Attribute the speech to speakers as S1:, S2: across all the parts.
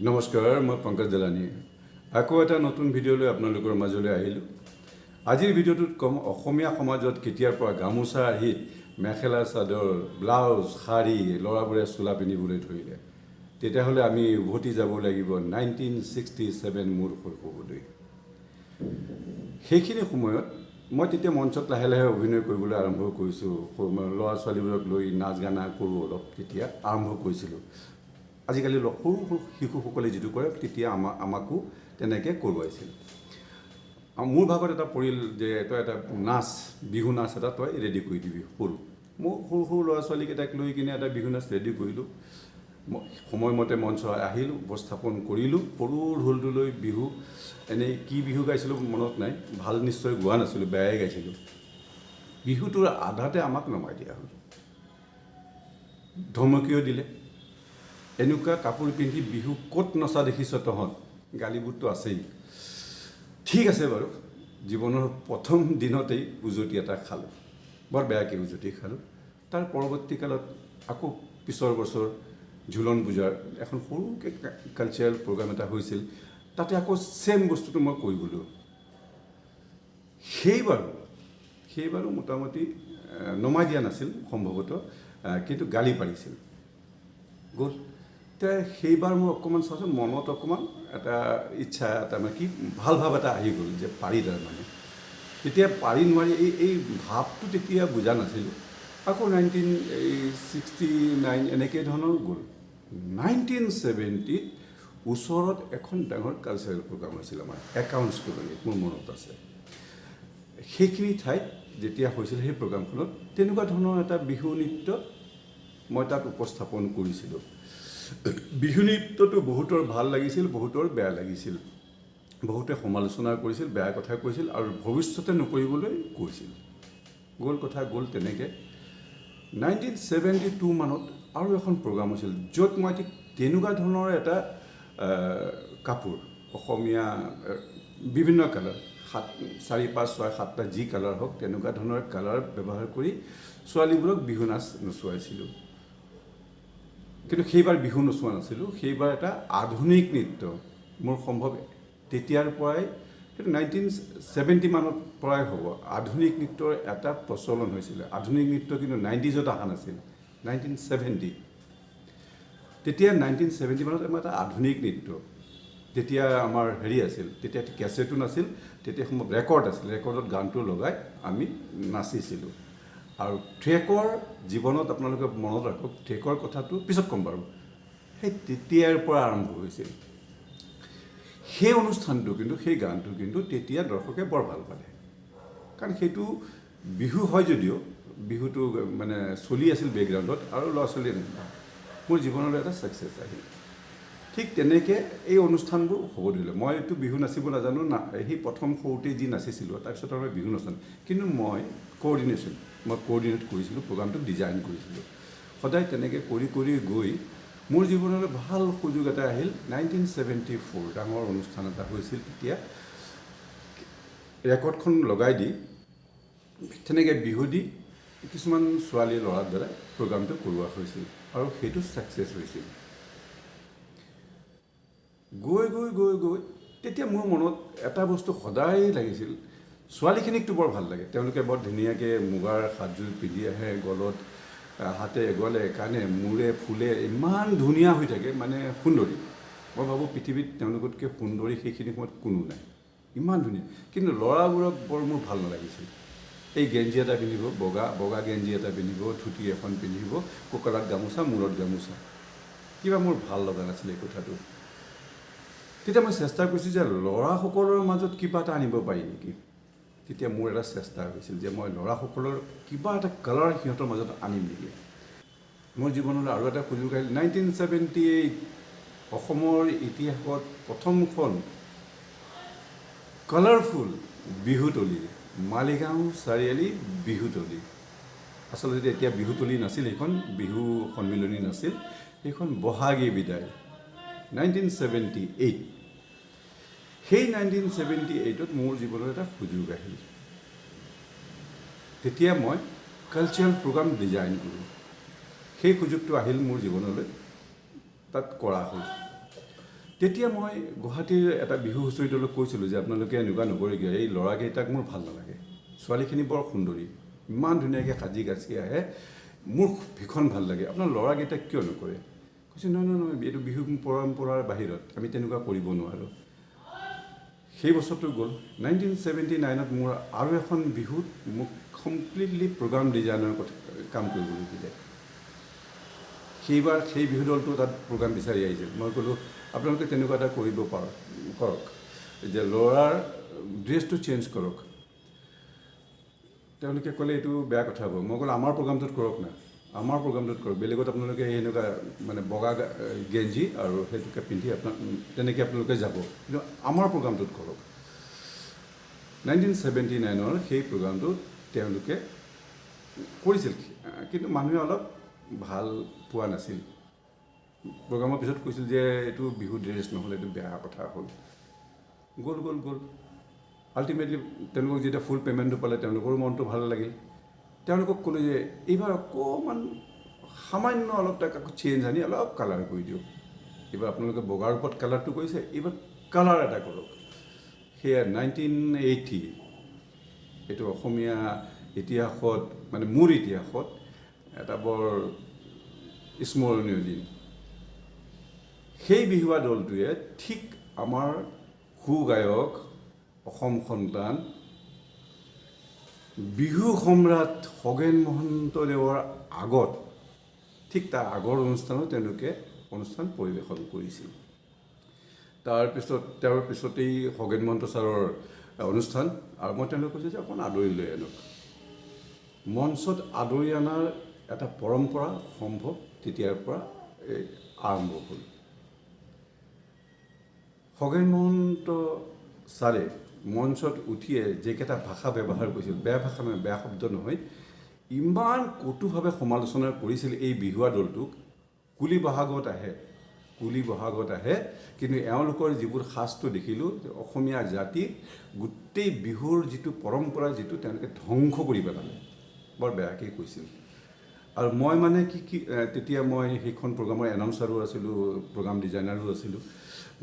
S1: নমস্কাৰ, মই পংকজ দালানী। আকৌ এটা নতুন ভিডিঅ'লৈ আপোনালোকৰ মাজলৈ আহিলোঁ। আজিৰ ভিডিঅ'টোত ক'ম অসমীয়া সমাজত কেতিয়াৰ পৰা গামোচা আহি মেখেলা চাদৰ, ব্লাউজ, শাৰী, ল'ৰাবোৰে চোলা পিন্ধিবলৈ ধৰিলে। তেতিয়াহ'লে আমি উভতি যাব লাগিব 1967 মোৰ শৈশৱলৈ। সেইখিনি সময়ত মই তেতিয়া মঞ্চত লাহে লাহে অভিনয় কৰিবলৈ আৰম্ভ কৰিছোঁ। ল'ৰা ছোৱালীবোৰক লৈ নাচ গানা কৰোঁ, অলপ তেতিয়া আৰম্ভ কৰিছিলোঁ। আজিকালি সৰু সৰু শিশুসকলে যিটো কৰে তেতিয়া আমাকো তেনেকৈ কৰোৱাইছিল। মোৰ ভাগত এটা পৰিল যে তই এটা নাচ, বিহু নাচ এটা তই ৰেডি কৰি দিবি। মই সৰু সৰু ল'ৰা ছোৱালীকেইটাক লৈ কিনে এটা বিহু নাচ ৰেডি কৰিলোঁ। সময়মতে মঞ্চ আহিলোঁ, উপস্থাপন কৰিলোঁ। সৰু ঢোলটো লৈ বিহু, এনেই কি বিহু গাইছিলোঁ মনত নাই, ভাল নিশ্চয় গোৱা নাছিলোঁ, বেয়াই গাইছিলোঁ। বিহুটোৰ আধাতে আমাক নমাই দিয়া হ'ল, ধমকিও দিলে। এনেকুৱা কাপোৰ পিন্ধি বিহু ক'ত নচা দেখিছ তহঁত, গালিবোৰতো আছেই। ঠিক আছে বাৰু, জীৱনৰ প্ৰথম দিনতেই উজতি এটা খালোঁ, বৰ বেয়াকৈ উজতি খালোঁ। তাৰ পৰৱৰ্তী কালত আকৌ পিছৰ বছৰ ঝুলন পূজাৰ এখন সৰুকৈ কালচাৰেল প্ৰগ্ৰাম এটা হৈছিল, তাতে আকৌ ছেম বস্তুটো মই কৰিবলৈ। সেইবাৰো মোটামুটি নমাই দিয়া নাছিল সম্ভৱতঃ, কিন্তু গালি পাৰিছিল। গ'ল। এতিয়া সেইবাৰ মোৰ অকণমান চাওঁচোন, মনত অকণমান এটা ইচ্ছা, এটা মানে কি ভাল ভাৱ এটা আহি গ'ল যে পাৰি। তাৰমানে তেতিয়া পাৰি নোৱাৰি এই ভাৱটো তেতিয়া বুজা নাছিলোঁ। আকৌ 1969 এনেকৈ ধৰণৰ গ'ল। 1970 ওচৰত এখন ডাঙৰ কালচাৰেল প্ৰগ্ৰাম হৈছিল আমাৰ একাউণ্টছ কলনীত, মোৰ মনত আছে। সেইখিনি ঠাইত যেতিয়া হৈছিল সেই প্ৰগ্ৰামখনত তেনেকুৱা ধৰণৰ এটা বিহু নৃত্য মই তাত উপস্থাপন কৰিছিলোঁ। বিহু নৃত্যটো বহুতৰ ভাল লাগিছিল, বহুতৰ বেয়া লাগিছিল। বহুতে সমালোচনা কৰিছিল, বেয়া কথা কৈছিল আৰু ভৱিষ্যতে নকৰিবলৈ কৈছিল। গ'ল কথা গ'ল তেনেকৈ। 1972 মানত আৰু এখন প্ৰগ্ৰাম হৈছিল, য'ত মই ঠিক তেনেকুৱা ধৰণৰ এটা কাপোৰ, অসমীয়া বিভিন্ন কালাৰ, 4, 5, 6, 7টা যি কালাৰ হওক, তেনেকুৱা ধৰণৰ কালাৰ ব্যৱহাৰ কৰি ছোৱালীবোৰক বিহু নাচ নচুৱাইছিলোঁ। কিন্তু সেইবাৰ বিহু নচোৱা নাছিলোঁ, সেইবাৰ এটা আধুনিক নৃত্য। মোৰ সম্ভৱ তেতিয়াৰ পৰাই, সেইটো 1970 মানৰ পৰাই হ'ব, আধুনিক নৃত্যৰ এটা প্ৰচলন হৈছিলে। আধুনিক নৃত্য কিন্তু 90sত অহা নাছিল, 1970। তেতিয়া 1970 মানত আমাৰ এটা আধুনিক নৃত্য। তেতিয়া আমাৰ হেৰি আছিল, তেতিয়া কেছেটো নাছিল, তেতিয়া সময়ত ৰেকৰ্ড আছিল। ৰেকৰ্ডত গানটো লগাই আমি নাচিছিলোঁ। আৰু ট্ৰেকৰ জীৱনত আপোনালোকে মনত ৰাখক, ট্ৰেকৰ কথাটো পিছত ক'ম বাৰু। সেই তেতিয়াৰ পৰা আৰম্ভ হৈছিল সেই অনুষ্ঠানটো। কিন্তু সেই গানটো কিন্তু তেতিয়া দৰ্শকে বৰ ভাল পালে, কাৰণ সেইটো বিহু হয় যদিও বিহুটো মানে চলি আছিল বেকগ্ৰাউণ্ডত, আৰু ল'ৰা ছোৱালীয়ে নাপায়। মোৰ জীৱনলৈ এটা ছাকচেছ আহিল। ঠিক তেনেকৈ এই অনুষ্ঠানবোৰ হ'ব দিলে। মইতো বিহু নাচিব নাজানো না, সেই প্ৰথম সৰুতেই যি নাচিছিলোঁ, তাৰপিছত আৰু বিহু নাজানো। কিন্তু মই কোঅৰ্ডিনেট কৰিছিলোঁ, প্ৰগ্ৰামটো ডিজাইন কৰিছিলোঁ। সদায় তেনেকৈ কৰি কৰি গৈ মোৰ জীৱনলৈ ভাল সুযোগ এটা আহিল। 1974 ডাঙৰ অনুষ্ঠান এটা হৈছিল। তেতিয়া ৰেকৰ্ডখন লগাই দি তেনেকৈ বিহু দি কিছুমান ছোৱালী ল'ৰাৰ দ্বাৰা প্ৰগ্ৰামটো কৰোৱা হৈছিল, আৰু সেইটো ছাকচেছ হৈছিল। গৈ গৈ গৈ গৈ তেতিয়া মোৰ মনত এটা বস্তু সদায় লাগিছিল, ছোৱালীখিনিকতো বৰ ভাল লাগে, তেওঁলোকে বৰ ধুনীয়াকৈ মুগাৰ সাজযোৰ পিন্ধি আহে, গলত, হাতে গলে, কাণে, মূৰে, ফুলে ইমান ধুনীয়া হৈ থাকে, মানে সুন্দৰী। মই ভাবোঁ পৃথিৱীত তেওঁলোকতকৈ সুন্দৰী সেইখিনি সময়ত কোনো নাই, ইমান ধুনীয়া। কিন্তু ল'ৰাবোৰক বৰ মোৰ ভাল নালাগিছিল। এই গেঞ্জি এটা পিন্ধিব, বগা গেঞ্জি এটা পিন্ধিব, ধুতি এখন পিন্ধিব, কঁকালত গামোচা, মূৰত গামোচা, কিবা মোৰ ভাল লগা নাছিল এই কথাটো। তেতিয়া মই চেষ্টা কৰিছোঁ যে ল'ৰাসকলৰ মাজত কিবা এটা আনিব পাৰি নেকি। তেতিয়া মোৰ এটা চেষ্টা হৈছিল যে মই ল'ৰাসকলৰ কিবা এটা কালাৰ সিহঁতৰ মাজত আনিম নেকি। মোৰ জীৱনলৈ আৰু এটা সুযোগ আহিল। 1978 অসমৰ ইতিহাসত প্ৰথমখন কালাৰফুল বিহুতলী, মালিগাঁও চাৰিআলি বিহুতলী। আচলতে এতিয়া বিহুতলী নাছিল, সেইখন বিহু সন্মিলনী নাছিল, সেইখন বহাগী বিদায়, 1978। সেই 1978ত মোৰ জীৱনত এটা সুযোগ আহিল। তেতিয়া মই কালচাৰেল প্ৰগ্ৰাম ডিজাইন কৰোঁ। সেই সুযোগটো আহিল মোৰ জীৱনলৈ, তাত কৰা হ'ল। তেতিয়া মই গুৱাহাটীৰ এটা বিহু হুঁচৰি দলক কৈছিলোঁ যে আপোনালোকে এনেকুৱা নকৰে কিয়, এই ল'ৰাকেইটাক মোৰ ভাল নালাগে, ছোৱালীখিনি বৰ সুন্দৰী, ইমান ধুনীয়াকৈ সাজি কাচি আহে, মোৰ ভীষণ ভাল লাগে, আপোনাৰ ল'ৰাকেইটাক কিয় নকৰে? কৈছে নহয় নহয় নহয়, এইটো বিহু পৰম্পৰাৰ বাহিৰত, আমি তেনেকুৱা কৰিব নোৱাৰোঁ। সেই বছৰটো গ'ল। 1979ত মোৰ আৰু এখন বিহুত মোক কমপ্লিটলি প্ৰগ্ৰাম ডিজাইনৰ কথা কাম কৰিবলৈ দিলে। সেইবাৰ সেই বিহু দলটো তাত প্ৰগ্ৰাম বিচাৰি আহিছিল। মই ক'লোঁ আপোনালোকে তেনেকুৱা এটা কৰিব কৰক, যে ল'ৰাৰ ড্ৰেছটো চেঞ্জ কৰক। তেওঁলোকে ক'লে এইটো বেয়া কথা হ'ব। মই ক'লোঁ আমাৰ প্ৰগ্ৰামটোত কৰক না, আমাৰ প্ৰগ্ৰামটোত কৰক, বেলেগত আপোনালোকে এনেকুৱা মানে বগা গেঞ্জি আৰু সেইটোকে পিন্ধি তেনেকৈ আপোনালোকে যাব, কিন্তু আমাৰ প্ৰগ্ৰামটোত কৰক। 1979ৰ সেই প্ৰগ্ৰামটো তেওঁলোকে কৰিছিল, কিন্তু মানুহে অলপ ভাল পোৱা নাছিল। প্ৰগ্ৰামৰ পিছত কৈছিল যে এইটো বিহু ড্ৰেছ নহ'লে এইটো বেয়া কথা হ'ল। গ'ল আল্টিমেটলি তেওঁলোকক যেতিয়া ফুল পে'মেণ্টটো পালে তেওঁলোকৰো মনটো ভাল লাগিল। তেওঁলোকক ক'লোঁ যে এইবাৰ অকণমান সামান্য অলপ তাক আকৌ চেঞ্জ আনি অলপ কালাৰ কৰি দিয়ক। এইবাৰ আপোনালোকে বগাৰ ওপৰত কালাৰটো কৰিছে, এইবাৰ কালাৰ এটা কৰক। সেয়া 1980, এইটো অসমীয়া ইতিহাসত মানে মোৰ ইতিহাসত এটা বৰ স্মৰণীয় দিন। সেই বিহুৱা দলটোৱে ঠিক আমাৰ সুগায়ক, অসম সন্তান, বিহু সম্ৰাট খগেন মহন্তদেৱৰ আগত, ঠিক তাৰ আগৰ অনুষ্ঠানত তেওঁলোকে অনুষ্ঠান পৰিৱেশন কৰিছিল। তেওঁৰ পিছতেই খগেন মহন্ত ছাৰৰ অনুষ্ঠান, আৰু মই তেওঁলোকে কৈছোঁ যে অকণ আদৰি লৈ আনক। মঞ্চত আদৰি অনাৰ এটা পৰম্পৰা সম্ভৱ তেতিয়াৰ পৰা আৰম্ভ হ'ল। খগেন মহন্ত ছাৰে মঞ্চত উঠিয়ে যিকেইটা ভাষা ব্যৱহাৰ কৰিছিল, বেয়া ভাষা নহয়, বেয়া শব্দ নহয়, ইমান কটুভাৱে সমালোচনা কৰিছিল এই বিহুৱা দলটোক। কুলি বহাগত আহে, কিন্তু এওঁলোকৰ যিবোৰ সাজটো দেখিলোঁ, অসমীয়া জাতি গোটেই বিহুৰ যিটো পৰম্পৰা, যিটো তেওঁলোকে ধ্বংস কৰি পেলালে, বৰ বেয়াকৈ কৈছিল। আৰু মই মানে তেতিয়া মই সেইখন প্ৰগ্ৰামৰ এনাউন্সাৰো আছিলোঁ, প্ৰগ্ৰাম ডিজাইনাৰো আছিলোঁ।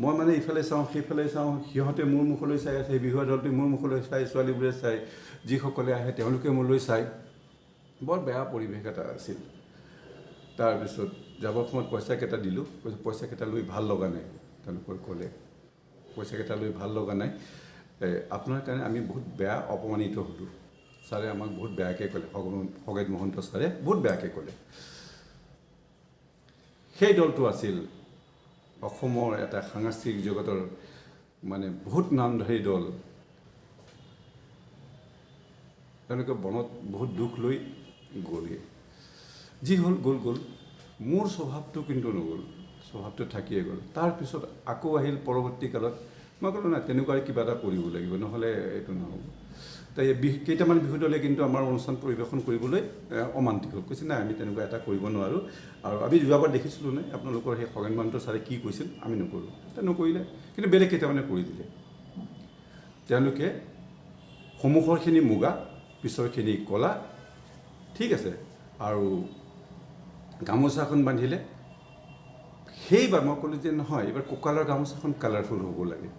S1: মই মানে ইফালে চাওঁ সেইফালে চাওঁ, সিহঁতে মোৰ মুখলৈ চাই আছে, বিহুৱা দলটোৱে মোৰ মুখলৈ চাই, ছোৱালীবোৰে চাই, যিসকলে আহে তেওঁলোকে মোলৈ চাই, বৰ বেয়া পৰিৱেশ এটা আছিল। তাৰপিছত যাবৰ সময়ত পইচাকেইটা দিলোঁ, পইচাকেইটা লৈ ভাল লগা নাই। তেওঁলোকে ক'লে পইচাকেইটা লৈ ভাল লগা নাই, আপোনাৰ কাৰণে আমি বহুত বেয়া অপমানিত হ'লোঁ। ছাৰে আমাক বহুত বেয়াকৈ ক'লে, খগেন মহন্ত ছাৰে বহুত বেয়াকৈ ক'লে। সেই দলটো আছিল অসমৰ এটা সাংস্কৃতিক জগতৰ মানে বহুত নামধাৰী দল। তেওঁলোকে বনত বহুত দুখ লৈ গ'লগৈ। যি হ'ল গ'ল। মোৰ স্বভাৱটো কিন্তু নগ'ল, স্বভাৱটো থাকিয়ে গ'ল। তাৰপিছত আকৌ আহিল পৰৱৰ্তী কালত। মই ক'লোঁ নাই, তেনেকুৱাই কিবা এটা কৰিব লাগিব, নহ'লে এইটো নহ'ব। তাই কেইটামান বিহু দলে কিন্তু আমাৰ অনুষ্ঠান পৰিৱেশন কৰিবলৈ অমান্তিক হ'ল, কৈছে নাই আমি তেনেকুৱা এটা কৰিব নোৱাৰোঁ। আৰু আমি যোৱাবাৰ দেখিছিলোঁ নাই আপোনালোকৰ সেই খগেন মহন্ত ছাৰে কি কৈছিল, আমি নকৰোঁ। নকৰিলে, কিন্তু বেলেগ কেইটামানে কৰি দিলে। তেওঁলোকে সন্মুখৰখিনি মুগা, পিছৰখিনি ক'লা, ঠিক আছে, আৰু গামোচাখন বান্ধিলে। সেইবাৰ মই ক'লোঁ যে নহয়, এইবাৰ কঁকালৰ গামোচাখন কালাৰফুল হ'ব লাগে,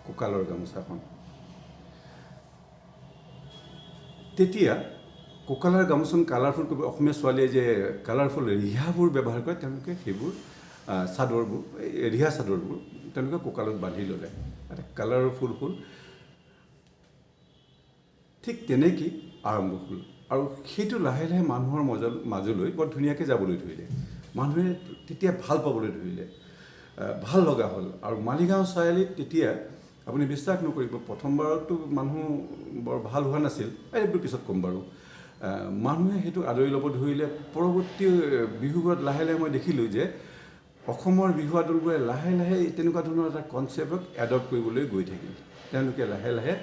S1: কঁকালৰ গামোচাখন। তেতিয়া কঁকালৰ গামোচাখন কালাৰফুল কৰিব, অসমীয়া ছোৱালীয়ে যে কালাৰফুল ৰিহাবোৰ ব্যৱহাৰ কৰে, তেওঁলোকে সেইবোৰ চাদৰবোৰ, ৰিহা চাদৰবোৰ তেওঁলোকে কঁকালত বান্ধি ল'লে, এটা কালাৰফুল হ'ল। ঠিক তেনেকেই আৰম্ভ হ'ল, আৰু সেইটো লাহে লাহে মানুহৰ মাজলৈ বৰ ধুনীয়াকৈ যাবলৈ ধৰিলে। মানুহে তেতিয়া ভাল পাবলৈ ধৰিলে, ভাল লগা হ'ল। আৰু মালিগাঁও চাৰিআলিত তেতিয়া আপুনি বিশ্বাস নকৰিব, প্ৰথমবাৰততো মানুহ বৰ ভাল হোৱা নাছিল, এইবোৰ পিছত ক'ম বাৰু। মানুহে সেইটো আদৰি ল'ব ধৰিলে। পৰৱৰ্তী বিহুবোৰত লাহে লাহে মই দেখিলোঁ যে অসমৰ বিহুৱা দলবোৰে লাহে লাহে তেনেকুৱা ধৰণৰ এটা কনচেপ্টক এডপ্ট কৰিবলৈ গৈ থাকিল। তেওঁলোকে লাহে লাহে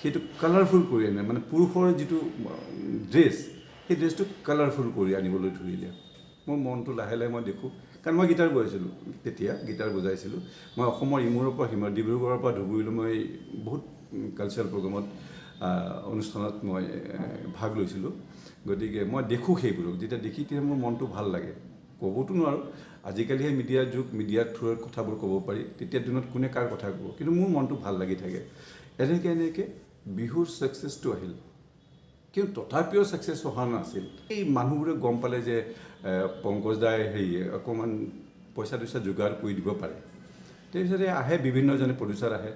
S1: সেইটো কালাৰফুল কৰি আনে, মানে পুৰুষৰ যিটো ড্ৰেছ, সেই ড্ৰেছটো কালাৰফুল কৰি আনিবলৈ ধৰিলে। মোৰ মনটো লাহে লাহে মই দেখোঁ, কাৰণ মই গীটাৰ বজাইছিলোঁ, তেতিয়া গীটাৰ বজাইছিলোঁ। মই অসমৰ ইমূৰৰ পৰা সিমূৰ, ডিব্ৰুগড়ৰ পৰা ধুবুৰীলৈ মই বহুত কালচাৰেল প্ৰগ্ৰামত, অনুষ্ঠানত মই ভাগ লৈছিলোঁ। গতিকে মই দেখোঁ সেইবোৰক, যেতিয়া দেখি তেতিয়া মোৰ মনটো ভাল লাগে। ক'বতো নোৱাৰোঁ আজিকালিহে মিডিয়াৰ যুগ মিডিয়াৰ থ্ৰুত কথাবোৰ ক'ব পাৰি তেতিয়া দিনত কোনে কাৰ কথা ক'ব কিন্তু মোৰ মনটো ভাল লাগি থাকে এনেকৈ বিহুৰ ছাকচেছটো আহিল কিন্তু তথাপিও ছাকচেছ হোৱা নাছিল এই মানুহবোৰে গম পালে যে পংকজ দাই অকণমান পইচা যোগাৰ কৰি দিব পাৰে তাৰপিছতে আহে বিভিন্নজনে প্ৰডিউচাৰ আহে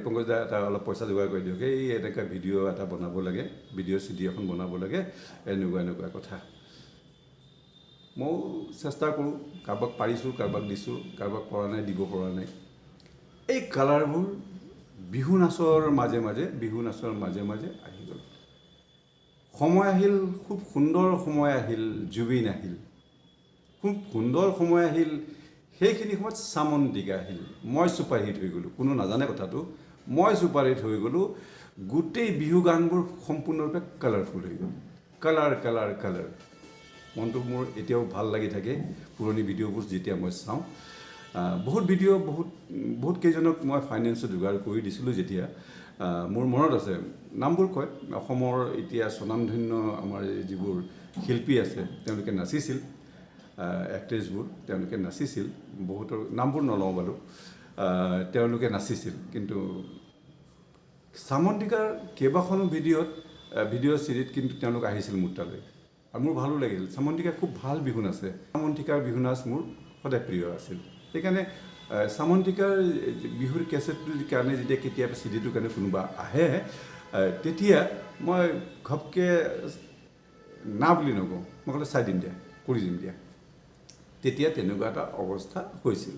S1: পংকজ দা এটা অলপ পইচা যোগাৰ কৰি দিয়ক এই এনেকুৱা ভিডিঅ' এটা বনাব লাগে ভিডিঅ' চিডি এখন বনাব লাগে এনেকুৱা কথা ময়ো চেষ্টা কৰোঁ কাৰোবাক পাৰিছোঁ কাৰোবাক দিছোঁ কাৰোবাক পৰা নাই দিব পৰা নাই এই কালাৰবোৰ বিহু নাচৰ মাজে মাজে আহি গ'ল সময় আহিল খুব সুন্দৰ সময় আহিল জুবিন আহিল খুব সুন্দৰ সময় আহিল সেইখিনি সময়ত সামন্তিকা আহিল মই ছুপাৰহিট হৈ গ'লোঁ কোনো নাজানে কথাটো মই ছুপাৰহিট হৈ গ'লোঁ গোটেই বিহু গানবোৰ সম্পূৰ্ণৰূপে কালাৰফুল হৈ গ'ল কালাৰ মনটো মোৰ এতিয়াও ভাল লাগি থাকে পুৰণি ভিডিঅ'বোৰ যেতিয়া মই চাওঁ বহুত ভিডিঅ' বহুত কেইজনক মই ফাইনেন্সত যোগাৰ কৰি দিছিলোঁ যেতিয়া মোৰ মনত আছে নামবোৰ কয় অসমৰ এতিয়া স্বনামধন্য আমাৰ যিবোৰ শিল্পী আছে তেওঁলোকে নাচিছিল এক্ট্ৰেছবোৰ তেওঁলোকে নাচিছিল বহুতৰ নামবোৰ নলওঁ বাৰু তেওঁলোকে নাচিছিল কিন্তু সামন্তিকাৰ কেইবাখনো ভিডিঅ' চিৰিত কিন্তু তেওঁলোক আহিছিল মোৰ তালৈ আৰু মোৰ ভালো লাগিল সামন্তিকা খুব ভাল বিহু নাচে সামন্তিকাৰ বিহু নাচ মোৰ সদায় প্ৰিয় আছিল সেইকাৰণে সামন্তিকাৰ বিহুৰ কেছেটটোৰ কাৰণে যেতিয়া কেতিয়াবা চিডিটোৰ কাৰণে কোনোবা আহে তেতিয়া মই ঘপকৈ না বুলি নকওঁ মই ক'লে চাই দিম দিয়া কৰি দিম দিয়া তেতিয়া তেনেকুৱা এটা অৱস্থা হৈছিল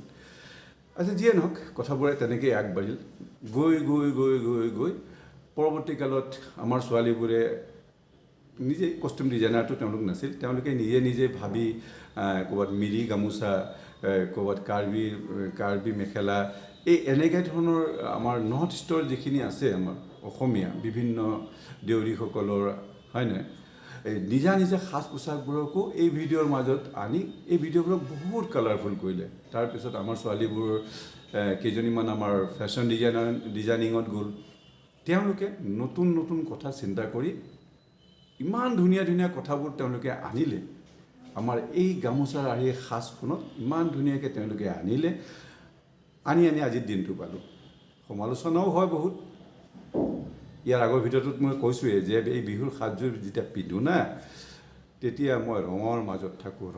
S1: আচ্ছা যিয়ে নহওক কথাবোৰে তেনেকৈ আগবাঢ়িল গৈ পৰৱৰ্তী কালত আমাৰ ছোৱালীবোৰে নিজে কষ্টিউম ডিজাইনাৰটো তেওঁলোক নাছিল তেওঁলোকে নিজে ভাবি ক'ৰবাত মিৰি গামোচা ক'ৰবাত কাৰ্বি মেখেলা এই এনেকৈ ধৰণৰ আমাৰ নৰ্থ ইষ্টৰ যিখিনি আছে আমাৰ অসমীয়া বিভিন্ন দেউৰীসকলৰ হয়নে এই নিজা সাজ পোছাকবোৰকো এই ভিডিঅ'ৰ মাজত আনি এই ভিডিঅ'বোৰক বহুত কালাৰফুল কৰিলে তাৰপিছত আমাৰ ছোৱালীবোৰ কেইজনীমান আমাৰ ফেশ্বন ডিজাইনিঙত গ'ল তেওঁলোকে নতুন কথা চিন্তা কৰি ইমান ধুনীয়া কথাবোৰ তেওঁলোকে আনিলে আমাৰ এই গামোচাৰ আৰু এই সাজখনত ইমান ধুনীয়াকৈ তেওঁলোকে আনিলে আনি আজিৰ দিনটো পালোঁ সমালোচনাও হয় বহুত ইয়াৰ আগৰ ভিডিঅ'টোত মই কৈছোঁৱেই যে এই বিহুৰ সাজযোৰ যেতিয়া পিন্ধো না তেতিয়া মই ৰঙৰ মাজত থাকোঁ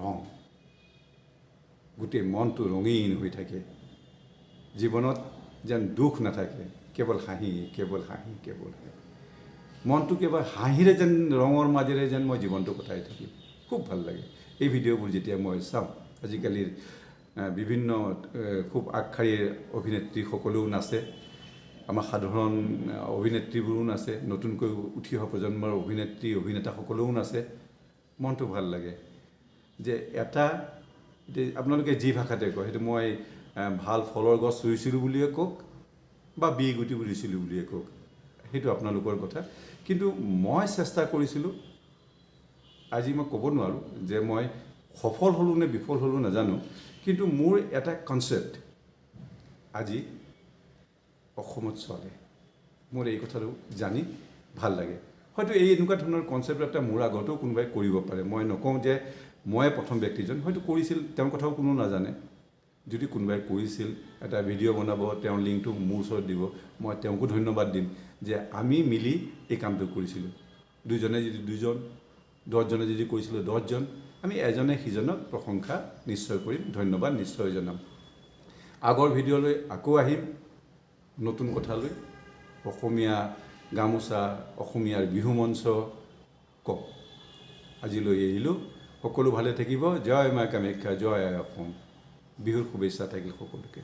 S1: গোটেই মনটো ৰঙীন হৈ থাকে জীৱনত যেন দুখ নাথাকে কেৱল হাঁহি মনটো কেৱল হাঁহিৰে যেন ৰঙৰ মাজেৰে যেন মই জীৱনটো কটাই থাকিম খুব ভাল লাগে এই ভিডিঅ'বোৰ যেতিয়া মই চাওঁ আজিকালিৰ বিভিন্ন খুব আগশাৰীৰ অভিনেত্ৰীসকলেও নাচে আমাৰ সাধাৰণ অভিনেত্ৰীবোৰো নাচে নতুনকৈ উঠি অহা প্ৰজন্মৰ অভিনেতাসকলেও নাচে মনটো ভাল লাগে যে আপোনালোকে যি ভাষাতে কয় সেইটো মই ভাল ফলৰ গছ ৰুইছিলোঁ বুলিয়ে কওক বা বি গুটি ৰুইছিলোঁ বুলিয়ে কওক সেইটো আপোনালোকৰ কথা কিন্তু মই চেষ্টা কৰিছিলোঁ আজি মই ক'ব নোৱাৰোঁ যে মই সফল হ'লোঁ নে বিফল হ'লোঁ নাজানো কিন্তু মোৰ এটা কনচেপ্ট আজি অসমত চলে মোৰ এই কথাটো জানি ভাল লাগে হয়তো এই এনেকুৱা ধৰণৰ কনচেপ্ট এটা মোৰ আগতেও কোনোবাই কৰিব পাৰে মই নকওঁ যে মই প্ৰথম ব্যক্তিজন হয়তো কৰিছিল তেওঁৰ কথাও কোনো নাজানে যদি কোনোবাই কৰিছিল এটা ভিডিঅ' বনাব তেওঁৰ লিংকটো মোৰ ওচৰত দিব মই তেওঁকো ধন্যবাদ দিম যে আমি মিলি এই কামটো কৰিছিলোঁ দুজনে যদি 2জন 10জনে যদি কৰিছিলোঁ 10জন আমি এজনে সিজনক প্ৰশংসা নিশ্চয় কৰিম ধন্যবাদ নিশ্চয় জনাম আগৰ ভিডিঅ'লৈ আকৌ আহিম নতুন কথালৈ অসমীয়া গামোচা অসমীয়াৰ বিহু মঞ্চ কওক আজিলৈ এৰিলোঁ সকলো ভালে থাকিব জয় মা কামাখ্যা জয় অসম বিহুৰ শুভেচ্ছা থাকিল সকলোকে